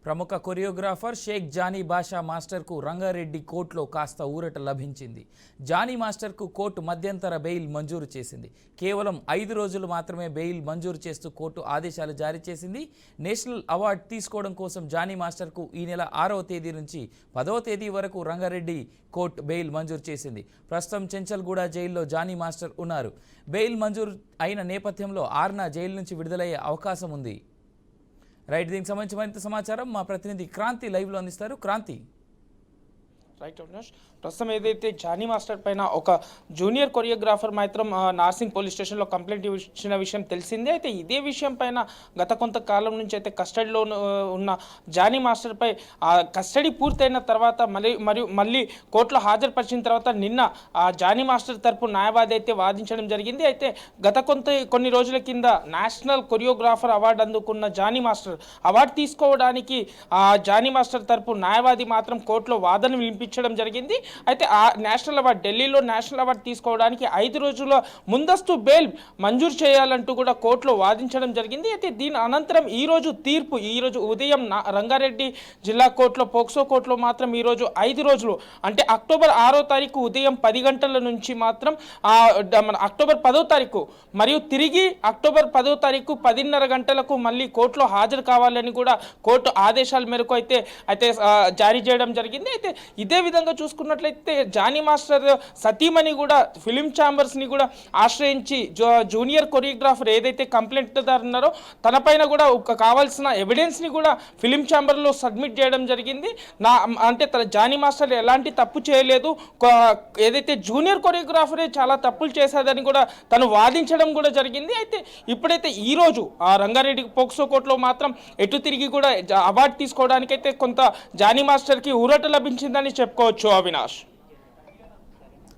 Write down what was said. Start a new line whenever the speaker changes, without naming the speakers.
ప్రముఖ choreographer Sheikh Johnny బాషా మాస్టర్కు రంగారెడ్డి కోర్టులో కాస్త ఊరట లభించింది. జానీ మాస్టర్కు కోర్టు మధ్యంతర బెయిల్ మంజూరు చేసింది. కేవలం 5 రోజులు మాత్రమే బెయిల్ మంజూరు చేస్తూ కోర్టు ఆదేశాలు జారీ చేసింది. నేషనల్ అవార్డు తీసుకోవడం కోసం జానీ మాస్టర్కు ఈ నెల 6వ తేదీ నుంచి 10వ తేదీ వరకు రంగారెడ్డి కోర్టు బెయిల్ మంజూరు చేసింది. ప్రస్తుతం చెంచల్గూడ జైల్లో జానీ మాస్టర్ ఉన్నారు. బెయిల్ మంజూరు అయిన నేపథ్యంలో 6న జైలు నుంచి విడుదలయ్యే అవకాశం ఉంది. రైట్, దీనికి సంబంధించి మరింత సమాచారం మా ప్రతినిధి క్రాంతి లైవ్లో అందిస్తారు. క్రాంతి.
రైట్ అవినాష్, ప్రస్తుతం ఏదైతే జానీ మాస్టర్ పైన ఒక జూనియర్ కొరియోగ్రాఫర్ మాత్రం నార్సింగ్ పోలీస్ స్టేషన్లో కంప్లైంట్ ఇచ్చిన విషయం తెలిసిందే. అయితే ఇదే విషయం పైన గత కొంతకాలం నుంచి అయితే కస్టడీలో ఉన్న జానీ మాస్టర్ పై కస్టడీ పూర్తయిన తర్వాత మళ్ళీ కోర్టులో హాజరుపరిచిన తర్వాత నిన్న జానీ మాస్టర్ తరపు న్యాయవాది అయితే వాదించడం జరిగింది. అయితే గత కొన్ని రోజుల కింద నేషనల్ కొరియోగ్రాఫర్ అవార్డు అందుకున్న జానీ మాస్టర్ అవార్డు తీసుకోవడానికి జానీ మాస్టర్ తరపు న్యాయవాది మాత్రం కోర్టులో వాదన వినిపించడం జరిగింది. అయితే ఆ నేషనల్ అవార్డు ఢిల్లీలో నేషనల్ అవార్డు తీసుకోవడానికి 5 రోజుల ముందస్తు బెయిల్ మంజూరు చేయాలంటూ కూడా కోర్టులో వాదించడం జరిగింది. అయితే దీని అనంతరం ఈరోజు ఉదయం రంగారెడ్డి జిల్లా కోర్టులో పోక్సో కోర్టులో మాత్రం ఈరోజు 5 రోజులు అంటే అక్టోబర్ 6వ తారీఖు ఉదయం 10 గంటల నుంచి మాత్రం అక్టోబర్ 10వ తారీఖు మరియు తిరిగి అక్టోబర్ 10వ తారీఖు 10:30 గంటలకు మళ్ళీ కోర్టులో హాజరు కావాలని కూడా కోర్టు ఆదేశాల మేరకు అయితే జారీ చేయడం జరిగింది. అయితే ఇదే విధంగా చూసుకున్నట్లయితే జానీ మాస్టర్ సతీమణి కూడా ఫిలిం ఛాంబర్స్ని కూడా ఆశ్రయించి జూనియర్ కొరియోగ్రాఫర్ ఏదైతే కంప్లైంట్దారు ఉన్నారో తనపైన కూడా కావాల్సిన ఎవిడెన్స్ని కూడా ఫిలిం ఛాంబర్లో సబ్మిట్ చేయడం జరిగింది. తన జానీ మాస్టర్ ఎలాంటి తప్పు చేయలేదు, ఏదైతే జూనియర్ కొరియోగ్రాఫరే చాలా తప్పులు చేశాదని కూడా తను వాదించడం కూడా జరిగింది. అయితే ఇప్పుడైతే ఈరోజు రంగారెడ్డి పోక్సో కోర్టులో మాత్రం ఎటు తిరిగి కూడా అవార్డు తీసుకోవడానికైతే కొంత జానీ మాస్టర్కి ఊరట లభించిందని చెప్పుకోవచ్చు. అవినాష్.